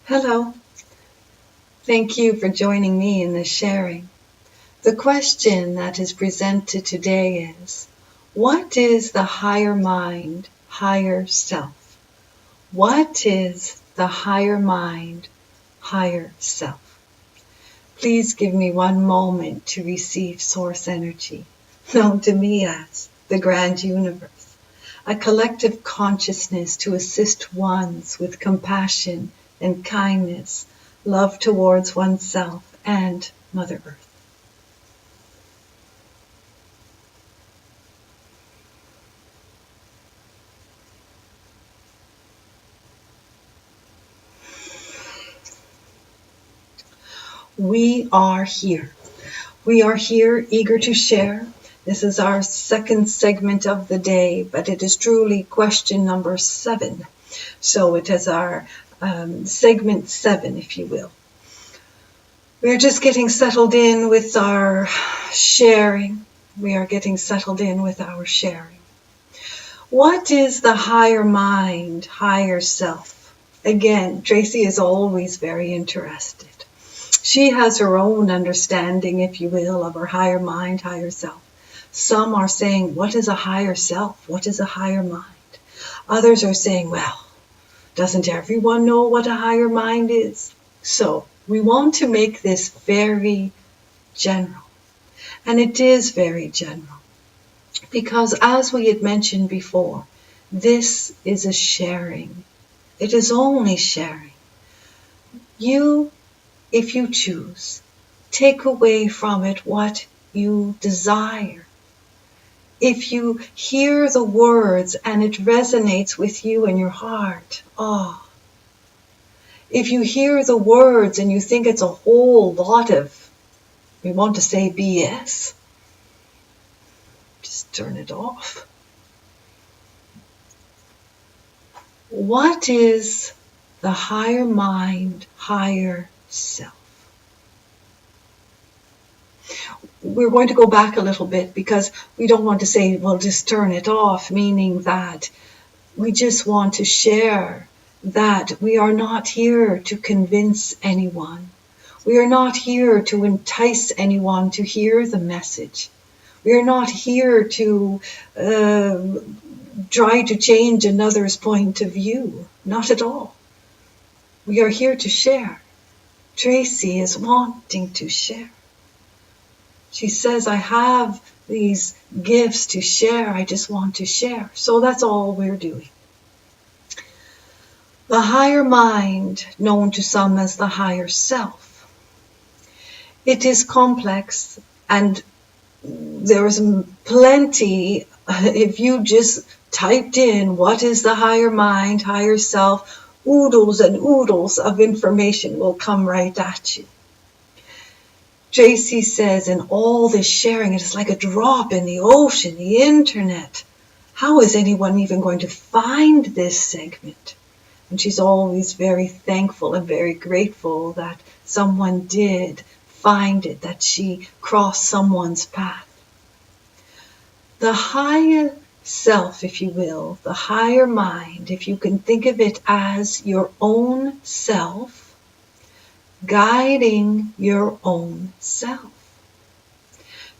Hello. Thank you for joining me in this sharing. The question that is presented today is, what is the higher mind, higher self? What is the higher mind, higher self? Please give me one moment to receive source energy, known to me as the grand universe, a collective consciousness to assist ones with compassion and kindness, love towards oneself and Mother Earth. We are here. We are here eager to share. This is our second segment of the day, but it is truly question number 7. So it is our segment 7, if you will. We're just getting settled in with our sharing. We are getting settled in with our sharing. What is the higher mind, higher self? Again, Tracy is always very interested. She has her own understanding, if you will, of her higher mind, higher self. Some are saying, what is a higher self? What is a higher mind? Others are saying, well, doesn't everyone know what a higher mind is? So we want to make this very general. And it is very general. Because as we had mentioned before, this is a sharing. It is only sharing. You, if you choose, take away from it what you desire. If you hear the words and it resonates with you in your heart, if you hear the words and you think it's a whole lot of, we want to say BS, just turn it off. What is the higher mind, higher self? We're going to go back a little bit because we don't want to say, well, just turn it off, meaning that we just want to share that we are not here to convince anyone. We are not here to entice anyone to hear the message. We are not here to try to change another's point of view. Not at all. We are here to share. Tracy is wanting to share. She says, I have these gifts to share. I just want to share. So that's all we're doing. The higher mind, known to some as the higher self. It is complex, and there is plenty, if you just typed in what is the higher mind, higher self, oodles and oodles of information will come right at you. Tracy says, in all this sharing, it is like a drop in the ocean, the internet. How is anyone even going to find this segment? And she's always very thankful and very grateful that someone did find it, that she crossed someone's path. The higher self, if you will, the higher mind, if you can think of it as your own self, guiding your own self.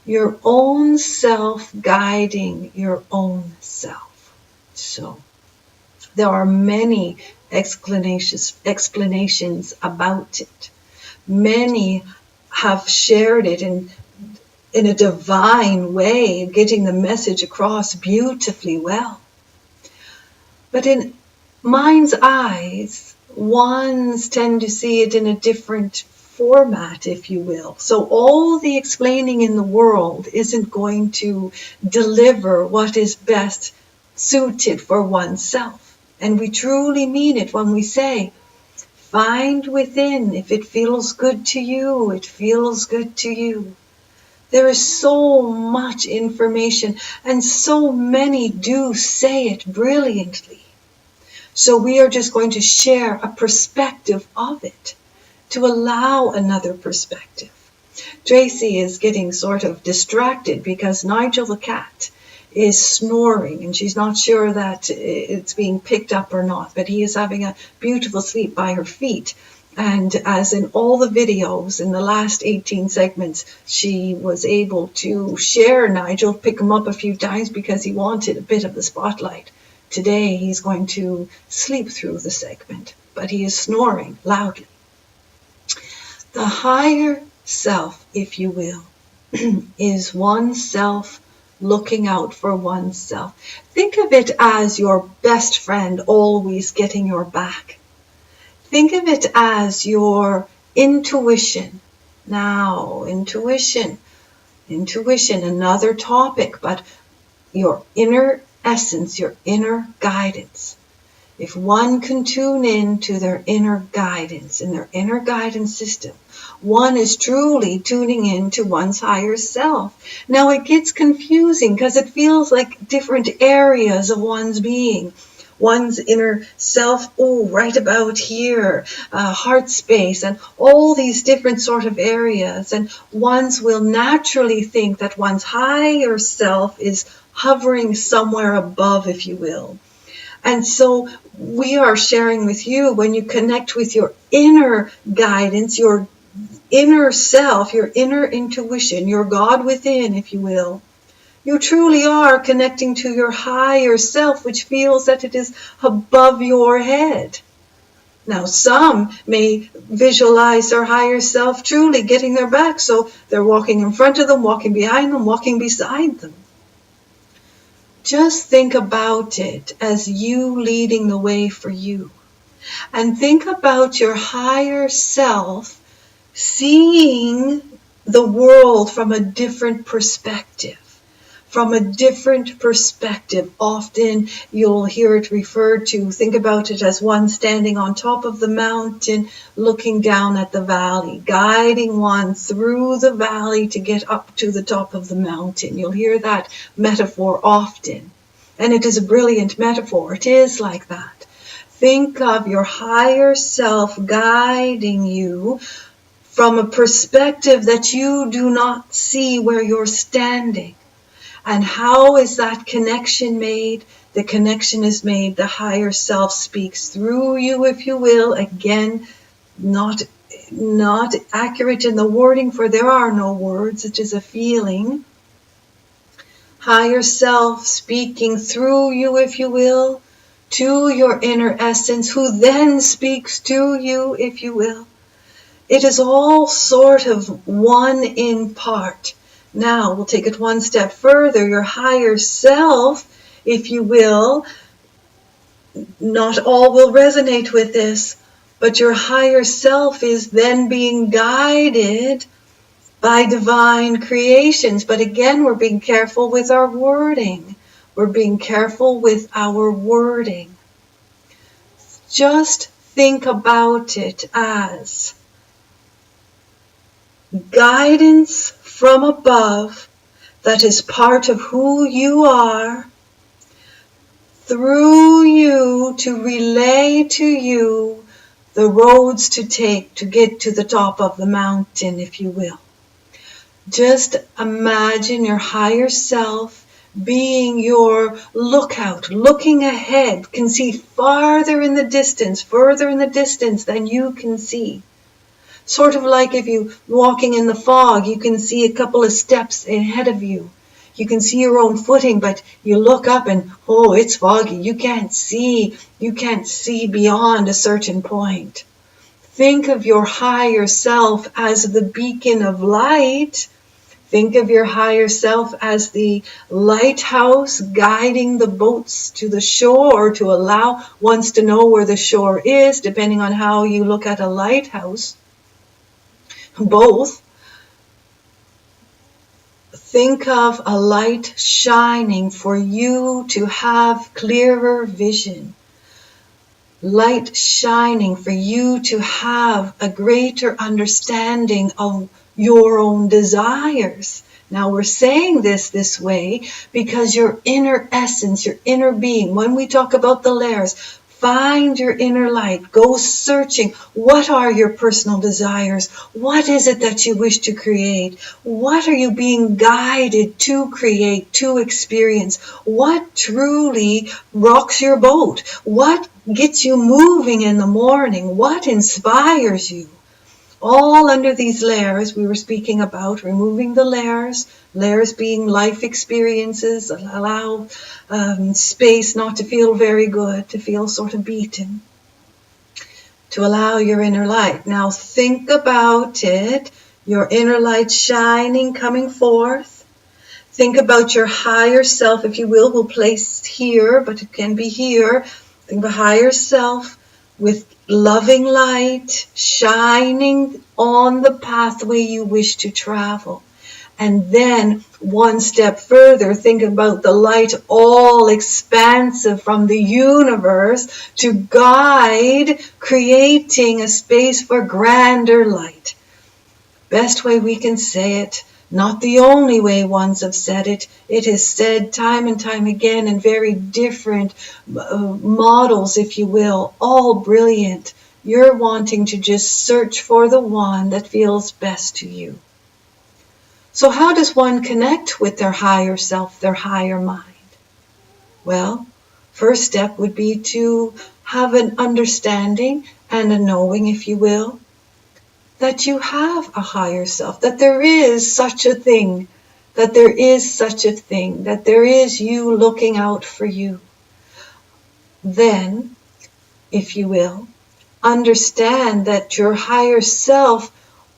Your own self guiding your own self. So there are many explanations about it. Many have shared it in a divine way, getting the message across beautifully well. But in mind's eyes, ones tend to see it in a different format, if you will. So all the explaining in the world isn't going to deliver what is best suited for oneself. And we truly mean it when we say, find within. If it feels good to you, it feels good to you. There is so much information, and so many do say it brilliantly. So we are just going to share a perspective of it to allow another perspective. Tracy is getting sort of distracted because Nigel the cat is snoring, and she's not sure that it's being picked up or not, but he is having a beautiful sleep by her feet. And as in all the videos in the last 18 segments, she was able to share Nigel, pick him up a few times because he wanted a bit of the spotlight. Today he's going to sleep through the segment, but he is snoring loudly. The higher self, if you will, is oneself looking out for oneself. Think of it as your best friend always getting your back. Think of it as your intuition. Now, intuition, another topic, but your inner essence, your inner guidance. If one can tune in to their inner guidance, in their inner guidance system, one is truly tuning in to one's higher self. Now it gets confusing because it feels like different areas of one's being. One's inner self, right about here, heart space, and all these different sort of areas. And one's will naturally think that one's higher self is hovering somewhere above, if you will. And so we are sharing with you, when you connect with your inner guidance, your inner self, your inner intuition, your God within, if you will, you truly are connecting to your higher self, which feels that it is above your head. Now, some may visualize their higher self truly getting their back, so they're walking in front of them, walking behind them, walking beside them. Just think about it as you leading the way for you. And think about your higher self seeing the world from a different perspective. From a different perspective. Often you'll hear it referred to, think about it as one standing on top of the mountain, looking down at the valley, guiding one through the valley to get up to the top of the mountain. You'll hear that metaphor often. And it is a brilliant metaphor. It is like that. Think of your higher self guiding you from a perspective that you do not see where you're standing. And how is that connection made? The connection is made. The higher self speaks through you, if you will. Again, not accurate in the wording, for there are no words. It is a feeling. Higher self speaking through you, if you will, to your inner essence, who then speaks to you, if you will. It is all sort of one in part. Now, we'll take it one step further. Your higher self, if you will, not all will resonate with this, but your higher self is then being guided by divine creations. But again, we're being careful with our wording. We're being careful with our wording. Just think about it as guidance from above that is part of who you are, through you to relay to you the roads to take to get to the top of the mountain, if you will. Just imagine your higher self being your lookout, looking ahead, can see further in the distance than you can see. Sort of like if you're walking in the fog, you can see a couple of steps ahead of you. You can see your own footing, but you look up and, it's foggy. You can't see beyond a certain point. Think of your higher self as the beacon of light. Think of your higher self as the lighthouse guiding the boats to the shore, to allow ones to know where the shore is, depending on how you look at a lighthouse. Both. Think of a light shining for you to have clearer vision. Light shining for you to have a greater understanding of your own desires. Now we're saying this way because your inner essence, your inner being, when we talk about the layers, Find your inner light. Go searching. What are your personal desires? What is it that you wish to create? What are you being guided to create, to experience? What truly rocks your boat? What gets you moving in the morning? What inspires you? All under these layers we were speaking about, removing the layers being life experiences, allow space not to feel very good, to feel sort of beaten, to allow your inner light. Now think about it, your inner light shining, coming forth. Think about your higher self, if you will place here, but it can be here. Think of a higher self with loving light shining on the pathway you wish to travel. And then one step further, think about the light all expansive from the universe to guide creating a space for grander light. Best way we can say it, not the only way ones have said it. It is said time and time again in very different models, if you will, all brilliant. You're wanting to just search for the one that feels best to you. So how does one connect with their higher self, their higher mind? Well, first step would be to have an understanding and a knowing, if you will, that you have a higher self, that there is such a thing, that there is you looking out for you. Then, if you will, understand that your higher self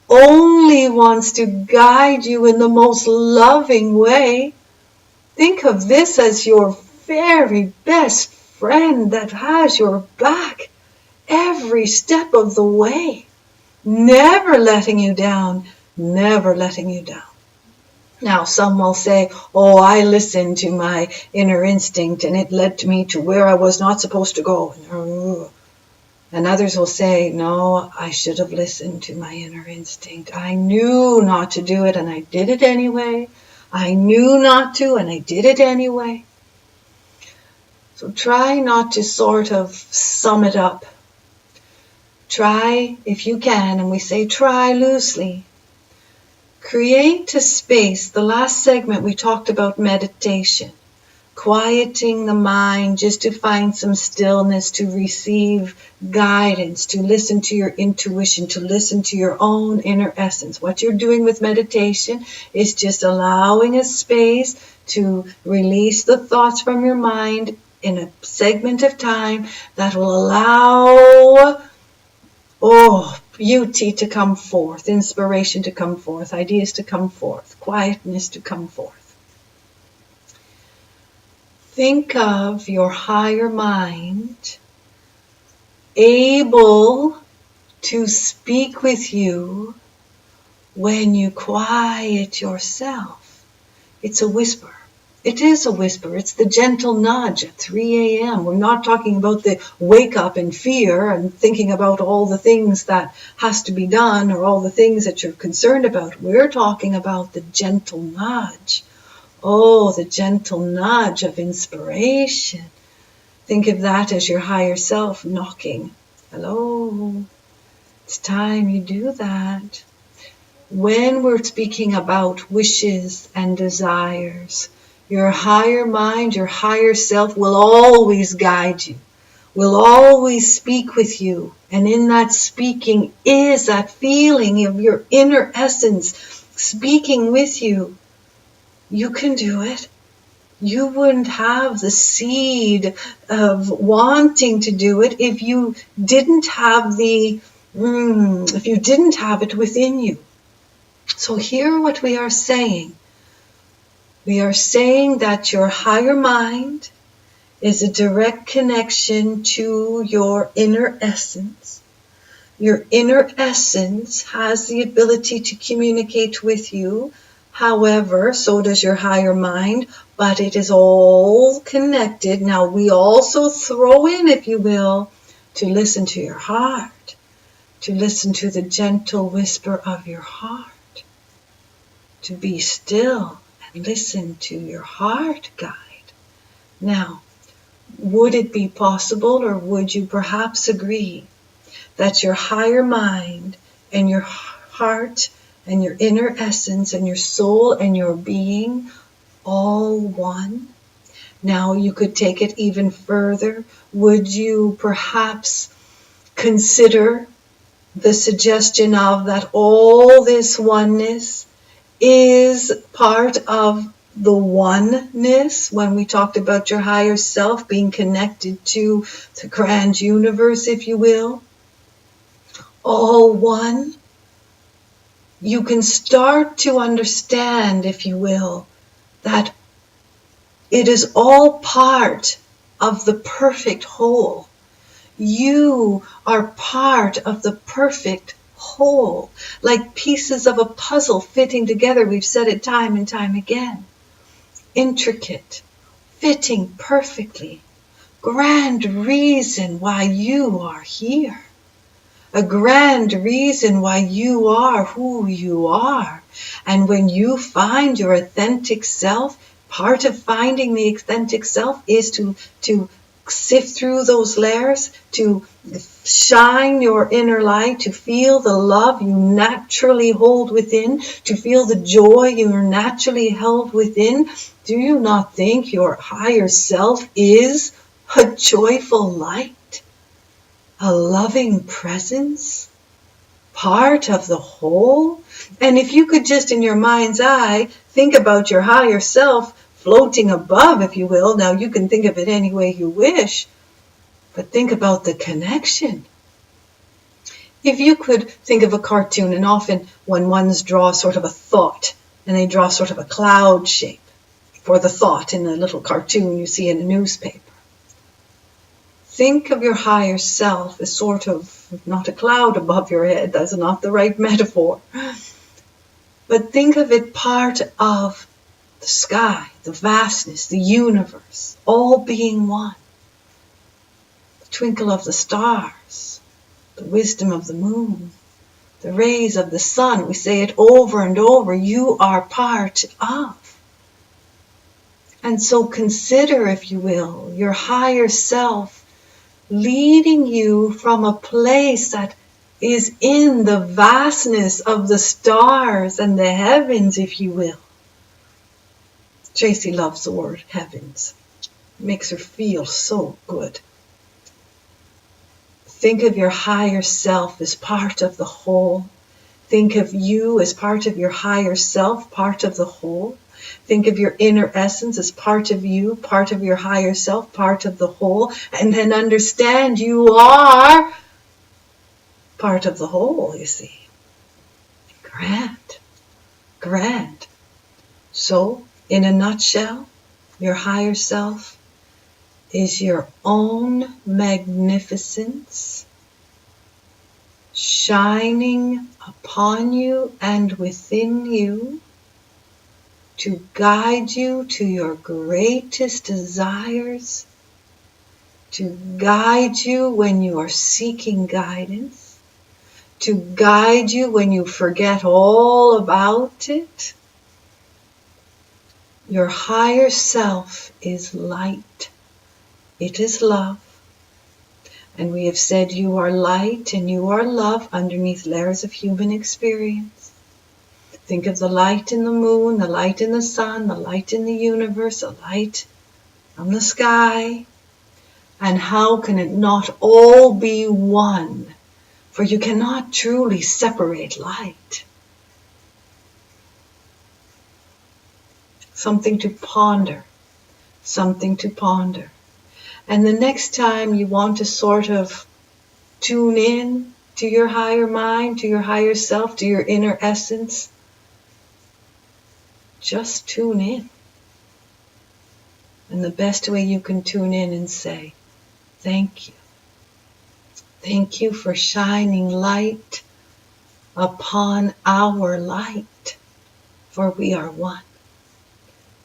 only wants to guide you in the most loving way. Think of this as your very best friend that has your back every step of the way. Never letting you down, never letting you down. Now, some will say, oh, I listened to my inner instinct and it led me to where I was not supposed to go. And others will say, no, I should have listened to my inner instinct. I knew not to do it and I did it anyway. I knew not to and I did it anyway. So try not to sort of sum it up. Try, if you can, and we say try loosely. Create a space. The last segment we talked about meditation. Quieting the mind just to find some stillness, to receive guidance, to listen to your intuition, to listen to your own inner essence. What you're doing with meditation is just allowing a space to release the thoughts from your mind in a segment of time that will allow beauty to come forth, inspiration to come forth, ideas to come forth, quietness to come forth. Think of your higher mind able to speak with you when you quiet yourself. It's a whisper. It is a whisper. It's the gentle nudge at 3 a.m. We're not talking about the wake up in fear and thinking about all the things that has to be done or all the things that you're concerned about. We're talking about the gentle nudge. Oh, the gentle nudge of inspiration. Think of that as your higher self knocking. Hello. It's time you do that. When we're speaking about wishes and desires, your higher mind, your higher self will always guide you, will always speak with you. And in that speaking is that feeling of your inner essence speaking with you. You can do it. You wouldn't have the seed of wanting to do it if you didn't have it within you. So hear what we are saying. We are saying that your higher mind is a direct connection to your inner essence. Your inner essence has the ability to communicate with you. However, so does your higher mind, but it is all connected. Now, we also throw in, if you will, to listen to your heart, to listen to the gentle whisper of your heart, to be still and listen to your heart guide. Now, Would it be possible, or would you perhaps agree, that your higher mind and your heart and your inner essence and your soul and your being all one? Now you could take it even further. Would you perhaps consider the suggestion of that all this oneness is part of the oneness, when we talked about your higher self being connected to the grand universe, if you will, all one? You can start to understand, if you will, that it is all part of the perfect whole. You are part of the perfect whole, like pieces of a puzzle fitting together. We've said it time and time again. Intricate, fitting perfectly. Grand reason why you are here. A grand reason why you are who you are. And when you find your authentic self, part of finding the authentic self is to sift through those layers, to shine your inner light, to feel the love you naturally hold within, to feel the joy you are naturally held within. Do you not think your higher self is a joyful light, a loving presence, part of the whole? And if you could just in your mind's eye think about your higher self floating above, if you will. Now you can think of it any way you wish, but think about the connection. If you could think of a cartoon, and often when ones draw sort of a thought, and they draw sort of a cloud shape for the thought in a little cartoon you see in a newspaper. Think of your higher self as sort of not a cloud above your head, that's not the right metaphor, but think of it part of the sky, the vastness, the universe, all being one. The twinkle of the stars, the wisdom of the moon, the rays of the sun. We say it over and over. You are part of. And so consider, if you will, your higher self leading you from a place that is in the vastness of the stars and the heavens, if you will. Tracy loves the word heavens. It makes her feel so good. Think of your higher self as part of the whole. Think of you as part of your higher self, part of the whole. Think of your inner essence as part of you, part of your higher self, part of the whole. And then understand you are part of the whole, you see. Grand. Grand. So, in a nutshell, your higher self is your own magnificence shining upon you and within you to guide you to your greatest desires, to guide you when you are seeking guidance, to guide you when you forget all about it. Your higher self is light. It is love. And we have said you are light and you are love underneath layers of human experience. Think of the light in the moon, the light in the sun, the light in the universe, the light from the sky. And how can it not all be one? For you cannot truly separate light. Something to ponder. Something to ponder. And the next time you want to sort of tune in to your higher mind, to your higher self, to your inner essence, just tune in. And the best way you can tune in and say, thank you. Thank you for shining light upon our light, for we are one.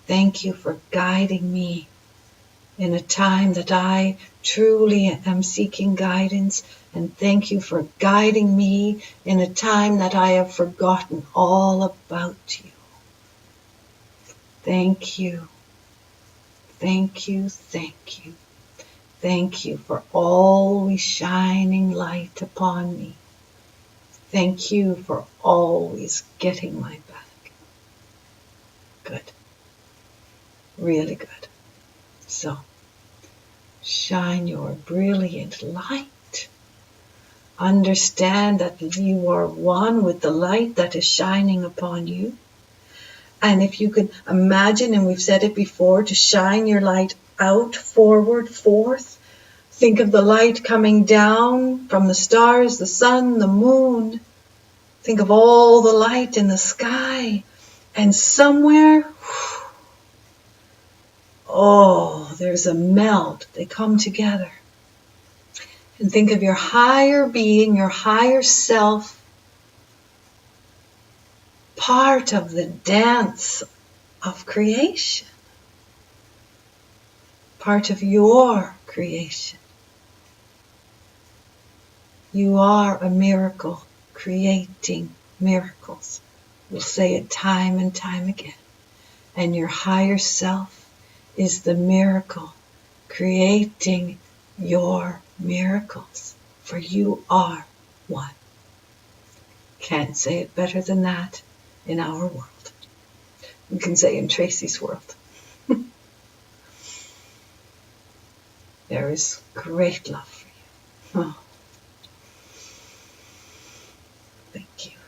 Thank you for guiding me in a time that I truly am seeking guidance, and thank you for guiding me in a time that I have forgotten all about you. Thank you. Thank you. Thank you. Thank you for always shining light upon me. Thank you for always getting my back. Good. Really good. So, shine your brilliant light. Understand that you are one with the light that is shining upon you. And if you could imagine, and we've said it before, to shine your light out, forward, forth. Think of the light coming down from the stars, the sun, the moon. Think of all the light in the sky. And somewhere, oh, there's a melt. They come together. And think of your higher being, your higher self, part of the dance of creation. Part of your creation. You are a miracle, creating miracles. We'll say it time and time again. And your higher self is the miracle, creating your miracles. For you are one. Can't say it better than that in our world. We can say in Tracy's world. There is great love for you. Oh. Thank you.